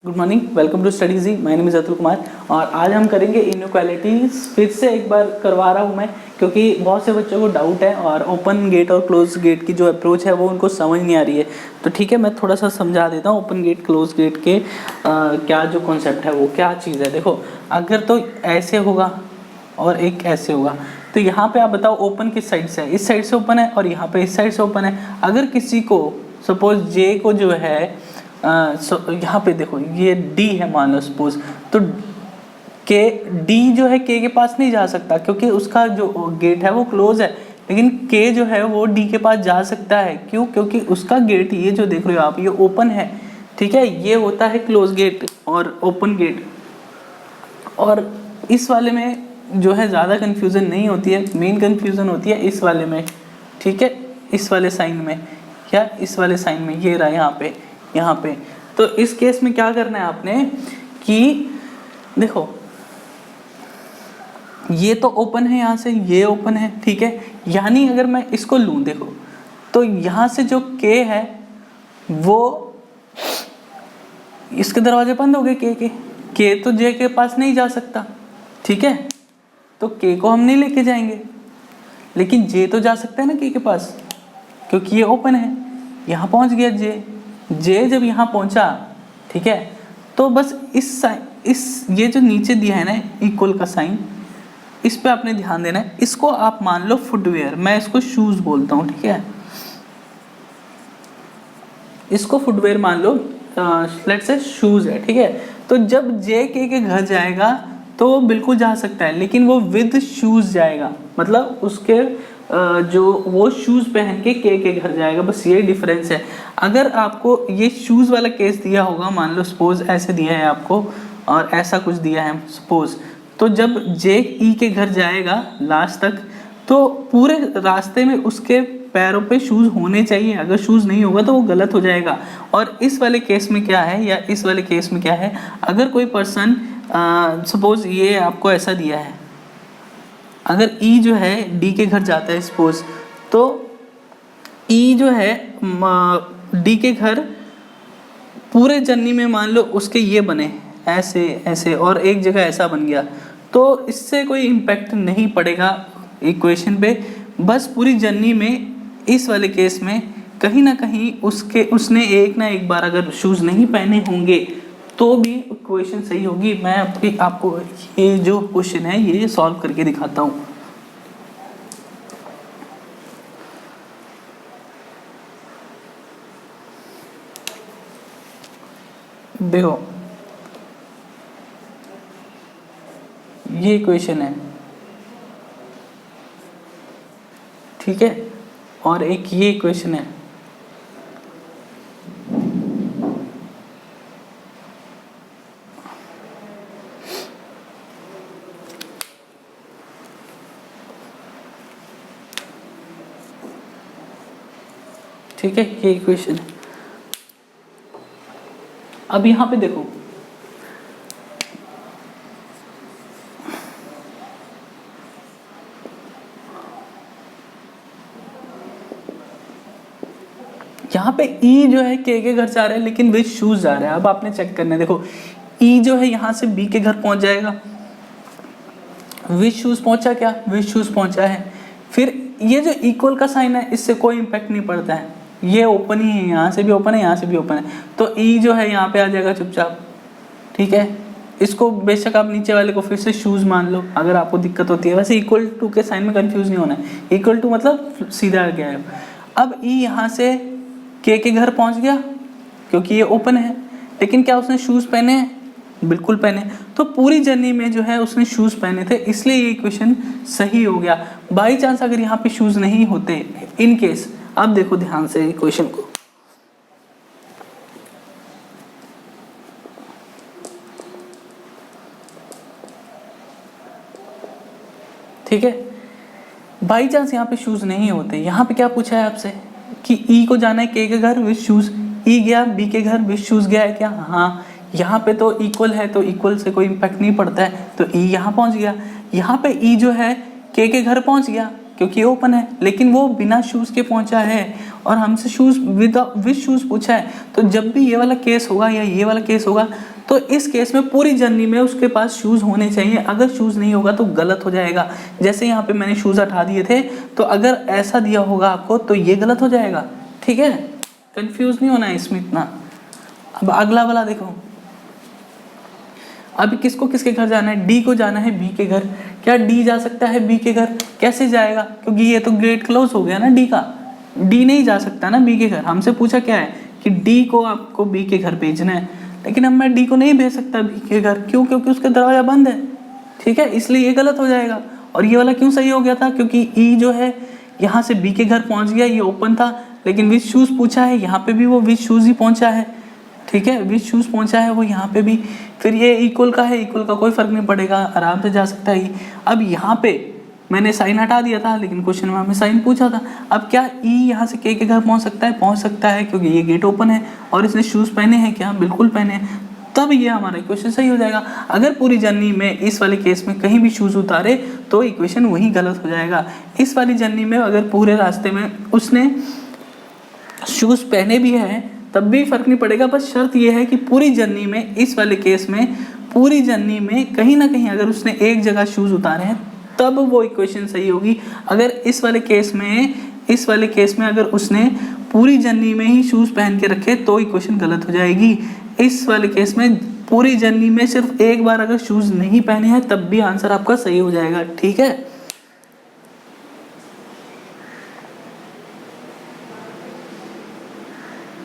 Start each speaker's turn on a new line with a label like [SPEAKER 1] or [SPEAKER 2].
[SPEAKER 1] Good morning, welcome to studies. My name is Atul Kumar और आज हम करेंगे इनइक्वालिटीज। फिर से एक बार करवा रहा हूँ मैं, क्योंकि बहुत से बच्चों को डाउट है और ओपन गेट और क्लोज गेट की जो अप्रोच है वो उनको समझ नहीं आ रही है। तो ठीक है, मैं थोड़ा सा समझा देता हूँ ओपन गेट क्लोज गेट के क्या जो कॉन्सेप्ट है वो क्या चीज़ है। देखो, अगर तो ऐसे होगा और एक ऐसे होगा, तो यहाँ पे आप बताओ ओपन किस साइड से है? इस साइड से ओपन है और यहाँ पे इस साइड से ओपन है। अगर किसी को सपोज जे को जो है यहाँ पे देखो ये डी है मान लो सपोज, तो के डी जो है के पास नहीं जा सकता क्योंकि उसका जो गेट है वो क्लोज है, लेकिन के जो है वो डी के पास जा सकता है। क्यों? क्योंकि उसका गेट ये जो देख रहे हो आप ये ओपन है। ठीक है, ये होता है क्लोज गेट और ओपन गेट। और इस वाले में जो है ज़्यादा कन्फ्यूज़न नहीं होती है, मेन कन्फ्यूज़न होती है इस वाले में। ठीक है, इस वाले साइन में या इस वाले साइन में, ये रहा यहाँ पे। तो इस केस में क्या करना है आपने कि देखो ये तो ओपन है, यहाँ से ये ओपन है। ठीक है, यानी अगर मैं इसको लूँ देखो, तो यहाँ से जो के है वो इसके दरवाजे बंद हो गए। के तो जे के पास नहीं जा सकता। ठीक है, तो के को हम नहीं लेके जाएंगे, लेकिन जे तो जा सकता है ना के पास, क्योंकि ये ओपन है। यहाँ पहुँच गया जे जब यहाँ पहुँचा, ठीक है, तो बस इस ये जो नीचे दिया है ना इक्वल का साइन, इस पे आपने ध्यान देना है। इसको आप मान लो फुटवेयर, मैं इसको शूज बोलता हूँ। ठीक है, इसको फुटवेयर मान लो, लेट्स से शूज है। ठीक है, तो जब जे के घर जाएगा तो वो बिल्कुल जा सकता है, लेकिन वो विद शूज जाएगा, मतलब उसके जो वो शूज़ पहन के घर जाएगा। बस ये डिफरेंस है। अगर आपको ये शूज़ वाला केस दिया होगा, मान लो सपोज ऐसे दिया है आपको और ऐसा कुछ दिया है सपोज, तो जब जे ई के घर जाएगा लास्ट तक, तो पूरे रास्ते में उसके पैरों पे शूज़ होने चाहिए। अगर शूज़ नहीं होगा तो वो गलत हो जाएगा। और इस वाले केस में क्या है, या इस वाले केस में क्या है, अगर कोई पर्सन सपोज ये आपको ऐसा दिया है, अगर ई जो है डी के घर जाता है सपोज, तो ई जो है डी के घर पूरे जर्नी में मान लो उसके ये बने ऐसे ऐसे और एक जगह ऐसा बन गया, तो इससे कोई इम्पैक्ट नहीं पड़ेगा इक्वेशन पे। बस पूरी जर्नी में इस वाले केस में कहीं ना कहीं उसने एक ना एक बार अगर शूज़ नहीं पहने होंगे तो भी इक्वेशन सही होगी। मैं आपको ये जो क्वेश्चन है ये सॉल्व करके दिखाता हूँ। देखो ये इक्वेशन है, ठीक है, और एक ये इक्वेशन है। ठीक है, ये इक्वेशन है। अब यहाँ पे देखो, यहाँ पे ई जो है के घर जा रहा है लेकिन विद शूज जा रहा है। अब आपने चेक करना है, देखो ई जो है यहाँ से बी के घर पहुँच जाएगा, विद शूज पहुँचा क्या? विद शूज पहुँचा है। फिर ये जो इक्वल का साइन है इससे कोई इम्पैक्ट नहीं पड़ता है, ये ओपन ही है, यहाँ से भी ओपन है, यहाँ से भी ओपन है, तो ई जो है यहाँ पे आ जाएगा चुपचाप। ठीक है, इसको बेशक आप नीचे वाले को फिर से शूज़ मान लो अगर आपको दिक्कत होती है। वैसे इक्वल टू के साइन में कंफ्यूज नहीं होना है, इक्वल टू मतलब सीधा आ गया है। अब ई यहाँ से के घर पहुँच गया क्योंकि ये ओपन है, लेकिन क्या उसने शूज़ पहने हैं? बिल्कुल पहने। तो पूरी जर्नी में जो है उसने शूज़ पहने थे, इसलिए ये इक्वेशन सही हो गया। बाई चांस अगर यहाँ पे शूज़ नहीं होते, इन केस, अब देखो ध्यान से इक्वेशन को, ठीक है, बाई चांस यहाँ पे शूज़ नहीं होते, यहाँ पे क्या पूछा है आपसे कि ई को जाना है के घर विद शूज़, ई गया बी के घर विद शूज़ गया है क्या? हाँ, यहाँ पे तो इक्वल है तो इक्वल से कोई इम्पैक्ट नहीं पड़ता है, तो ई यहाँ पहुँच गया। यहाँ पे ई जो है के घर पहुँच गया, क्योंकि ये ओपन है, लेकिन वो बिना शूज़ के पहुंचा है और हमसे शूज़ विद शूज़ पूछा है। तो जब भी ये वाला केस होगा या ये वाला केस होगा, तो इस केस में पूरी जर्नी में उसके पास शूज़ होने चाहिए। अगर शूज़ नहीं होगा तो गलत हो जाएगा। जैसे यहाँ पे मैंने शूज़ हटा दिए थे, तो अगर ऐसा दिया होगा आपको तो ये गलत हो जाएगा। ठीक है, कंफ्यूज नहीं होना है इसमें इतना। अब अगला वाला देखो, अभी किसको किसके घर जाना है? डी को जाना है बी के घर। क्या डी जा सकता है बी के घर? कैसे जाएगा? क्योंकि ये तो गेट क्लोज हो गया ना डी का। डी नहीं जा सकता ना बी के घर। हमसे पूछा क्या है कि डी को आपको बी के घर भेजना है, लेकिन अब मैं डी को नहीं भेज सकता बी के घर। क्यों? क्योंकि उसका दरवाजा बंद है। ठीक है, इसलिए ये गलत हो जाएगा। और ये वाला क्यों सही हो गया था? क्योंकि ई जो है यहाँ से बी के घर पहुँच गया, ये ओपन था, लेकिन विद शूज़ पूछा है, यहाँ पे भी वो विद शूज़ ही पहुँचा है। ठीक है, विद शूज़ पहुँचा है वो यहाँ पे भी। फिर ये इक्वल का है, इक्वल का कोई फ़र्क नहीं पड़ेगा, आराम से जा सकता है। अब यहाँ पे मैंने साइन हटा दिया था, लेकिन क्वेश्चन में हमें साइन पूछा था। अब क्या ई यहाँ से के घर पहुँच सकता है? पहुँच सकता है, क्योंकि ये गेट ओपन है और इसने शूज़ पहने हैं। क्या? बिल्कुल पहने हैं। तब ये हमारा इक्वेशन सही हो जाएगा। अगर पूरी जर्नी में इस वाले केस में कहीं भी शूज़ उतारे तो इक्वेशन वहीं गलत हो जाएगा। इस वाली जर्नी में अगर पूरे रास्ते में उसने शूज़ पहने भी हैं तब भी फ़र्क नहीं पड़ेगा। बस शर्त यह है कि पूरी जर्नी में, इस वाले केस में पूरी जर्नी में कहीं ना कहीं अगर उसने एक जगह शूज़ उतारे हैं तब वो इक्वेशन सही होगी। अगर इस वाले केस में अगर उसने पूरी जर्नी में ही शूज़ पहन के रखे तो इक्वेशन गलत हो जाएगी। इस वाले केस में पूरी जर्नी में सिर्फ एक बार अगर शूज़ नहीं पहने हैं तब भी आंसर आपका सही हो जाएगा। ठीक है।